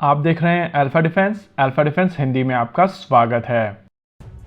आप देख रहे हैं अल्फा डिफेंस हिंदी में आपका स्वागत है।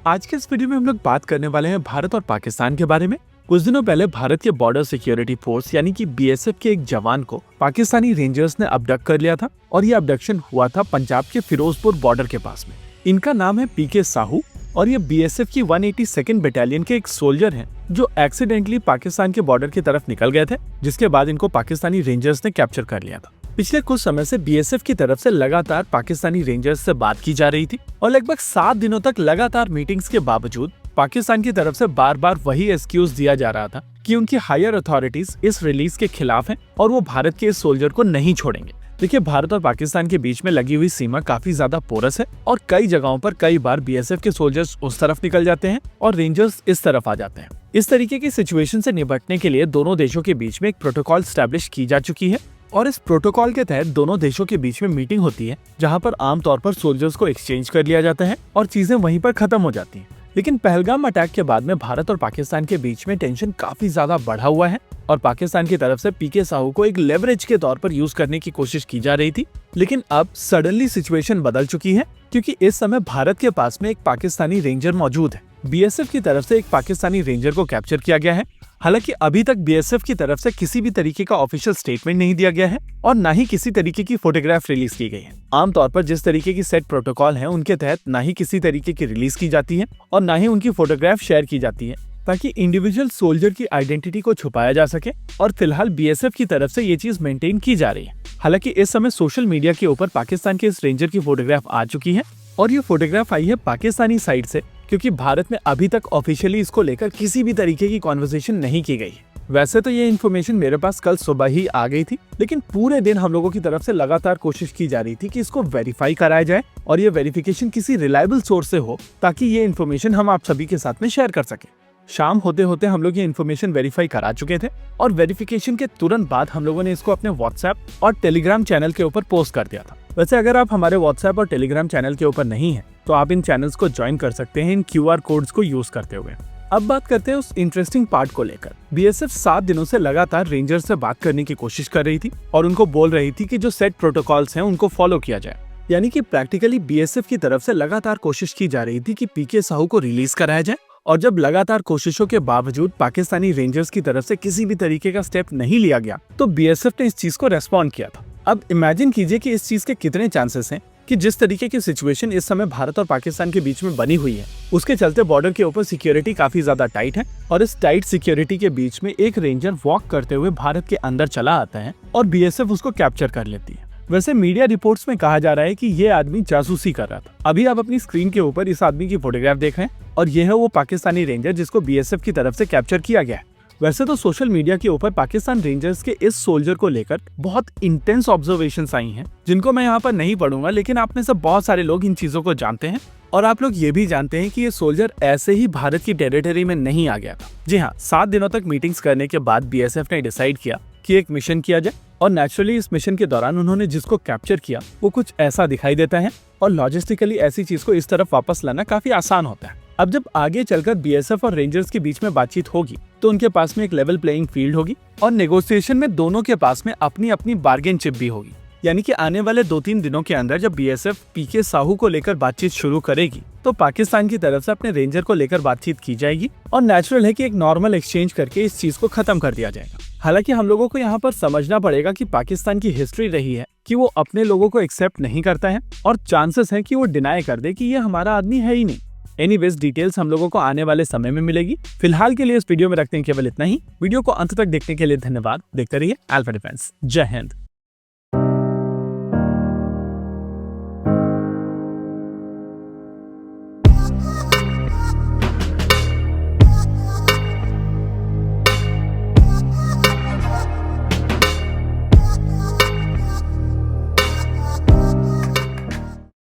आज के इस वीडियो में हम लोग बात करने वाले हैं भारत और पाकिस्तान के बारे में। कुछ दिनों पहले भारत के बॉर्डर सिक्योरिटी फोर्स यानी कि बीएसएफ के एक जवान को पाकिस्तानी रेंजर्स ने अबडक्ट कर लिया था और ये अबडक्शन हुआ था पंजाब के फिरोजपुर बॉर्डर के पास में। इनका नाम है पीके साहू और ये बीएसएफ की 182nd बटालियन के एक सोल्जर हैं जो एक्सीडेंटली पाकिस्तान के बॉर्डर की तरफ निकल गए थे, जिसके बाद इनको पाकिस्तानी रेंजर्स ने कैप्चर कर लिया था। पिछले कुछ समय से बीएसएफ की तरफ से लगातार पाकिस्तानी रेंजर्स से बात की जा रही थी और लगभग 7 दिनों तक लगातार मीटिंग्स के बावजूद पाकिस्तान की तरफ से बार बार वही एक्सक्यूज दिया जा रहा था कि उनकी हायर अथॉरिटीज इस रिलीज के खिलाफ हैं और वो भारत के इस सोल्जर को नहीं छोड़ेंगे। देखिए, भारत और पाकिस्तान के बीच में लगी हुई सीमा काफी ज्यादा पोरस है और कई जगहों पर कई बार बीएसएफ के सोल्जर्स उस तरफ निकल जाते हैं और रेंजर्स इस तरफ आ जाते हैं। इस तरीके की सिचुएशन से निपटने के लिए दोनों देशों के बीच में एक प्रोटोकॉल स्टैब्लिश की जा चुकी है और इस प्रोटोकॉल के तहत दोनों देशों के बीच में मीटिंग होती है जहां पर आमतौर पर सोल्जर्स को एक्सचेंज कर लिया जाता है और चीजें वहीं पर खत्म हो जाती हैं। लेकिन पहलगाम अटैक के बाद में भारत और पाकिस्तान के बीच में टेंशन काफी ज्यादा बढ़ा हुआ है और पाकिस्तान की तरफ से पीके साहू को एक लेवरेज के तौर पर यूज करने की कोशिश की जा रही थी। लेकिन अब सडनली सिचुएशन बदल चुकी है क्योंकि इस समय भारत के पास में एक पाकिस्तानी रेंजर मौजूद है। बीएसएफ की तरफ से एक पाकिस्तानी रेंजर को कैप्चर किया गया है। हालांकि अभी तक बीएसएफ की तरफ से किसी भी तरीके का ऑफिशियल स्टेटमेंट नहीं दिया गया है और न ही किसी तरीके की फोटोग्राफ रिलीज की गई है। आमतौर पर जिस तरीके की सेट प्रोटोकॉल है उनके तहत न ही किसी तरीके की रिलीज की जाती है और न ही उनकी फोटोग्राफ शेयर की जाती है ताकि इंडिविजुअल सोल्जर की आइडेंटिटी को छुपाया जा सके और फिलहाल बीएसएफ की तरफ से ये चीज मेंटेन की जा रही है। हालांकि इस समय सोशल मीडिया के ऊपर पाकिस्तान के इस रेंजर की फोटोग्राफ आ चुकी है और ये फोटोग्राफ आई है पाकिस्तानी साइड से, क्योंकि भारत में अभी तक ऑफिशियली इसको लेकर किसी भी तरीके की कॉन्वर्सेशन नहीं की गई है। वैसे तो ये इन्फॉर्मेशन मेरे पास कल सुबह ही आ गई थी, लेकिन पूरे दिन हम लोगों की तरफ से लगातार कोशिश की जा रही थी कि इसको वेरीफाई कराया जाए और ये वेरिफिकेशन किसी रिलायबल सोर्स से हो ताकि ये इन्फॉर्मेशन हम आप सभी के साथ में शेयर कर सके। शाम होते होते हम लोग ये इन्फॉर्मेशन वेरीफाई करा चुके थे और वेरिफिकेशन के तुरंत बाद हम लोगों ने इसको अपने व्हाट्सएप और टेलीग्राम चैनल के ऊपर पोस्ट कर दिया था। वैसे अगर आप हमारे व्हाट्सएप और टेलीग्राम चैनल के ऊपर नहीं है तो आप इन चैनल्स को ज्वाइन कर सकते हैं इन क्यूआर कोड्स को यूज करते हुए। अब बात करते हैं उस इंटरेस्टिंग पार्ट को लेकर। बीएसएफ 7 दिनों से लगातार रेंजर्स से बात करने की कोशिश कर रही थी और उनको बोल रही थी कि जो सेट प्रोटोकॉल्स हैं उनको फॉलो किया जाए। यानी कि प्रैक्टिकली बीएसएफ की तरफ से लगातार कोशिश की जा रही थी कि पीके साहू को रिलीज कराया जाए और जब लगातार कोशिशों के बावजूद पाकिस्तानी रेंजर्स की तरफ से किसी भी तरीके का स्टेप नहीं लिया गया तो बीएसएफ ने इस चीज को रेस्पॉन्ड किया था। अब इमेजिन कीजिए कि इस चीज के कितने चांसेस हैं कि जिस तरीके की सिचुएशन इस समय भारत और पाकिस्तान के बीच में बनी हुई है उसके चलते बॉर्डर के ऊपर सिक्योरिटी काफी ज्यादा टाइट है और इस टाइट सिक्योरिटी के बीच में एक रेंजर वॉक करते हुए भारत के अंदर चला आता है और बीएसएफ उसको कैप्चर कर लेती है। वैसे मीडिया रिपोर्ट्स में कहा जा रहा है कि ये आदमी जासूसी कर रहा था। अभी आप अपनी स्क्रीन के ऊपर इस आदमी की फोटोग्राफ देख रहे हैं और ये है वो पाकिस्तानी रेंजर जिसको बीएसएफ की तरफ से कैप्चर किया गया है। वैसे तो सोशल मीडिया के ऊपर पाकिस्तान रेंजर्स के इस सोल्जर को लेकर बहुत इंटेंस ऑब्जर्वेशंस आई हैं जिनको मैं यहाँ पर नहीं पढ़ूंगा, लेकिन आप में से बहुत सारे लोग इन चीजों को जानते हैं और आप लोग ये भी जानते हैं कि ये सोल्जर ऐसे ही भारत की टेरिटरी में नहीं आ गया था। जी हाँ, 7 दिनों तक मीटिंग्स करने के बाद बीएसएफ ने डिसाइड किया कि एक मिशन किया जाए और नेचुरली इस मिशन के दौरान उन्होंने जिसको कैप्चर किया वो कुछ ऐसा दिखाई देता है और लॉजिस्टिकली ऐसी चीज को इस तरफ वापस लाना काफी आसान होता है। अब जब आगे चलकर बीएसएफ और रेंजर्स के बीच में बातचीत होगी तो उनके पास में एक लेवल प्लेइंग फील्ड होगी और नेगोशिएशन में दोनों के पास में अपनी अपनी बार्गेन चिप भी होगी। यानी कि आने वाले 2-3 दिनों के अंदर जब बीएसएफ पीके साहू को लेकर बातचीत शुरू करेगी तो पाकिस्तान की तरफ से अपने रेंजर को लेकर बातचीत की जाएगी और नेचुरल है कि एक नॉर्मल एक्सचेंज करके इस चीज को खत्म कर दिया जाएगा। हालांकि हम लोगों को यहाँ पर समझना पड़ेगा कि पाकिस्तान की हिस्ट्री रही है कि वो अपने लोगों को एक्सेप्ट नहीं करता है और चांसेस है कि वो डिनाई कर दे कि ये हमारा आदमी है ही नहीं। एनीवेज, डिटेल्स हम लोगों को आने वाले समय में मिलेगी। फिलहाल के लिए इस वीडियो में रखते हैं केवल इतना ही। वीडियो को अंत तक देखने के लिए धन्यवाद। देखते रहिए अल्फा डिफेंस। जय हिंद।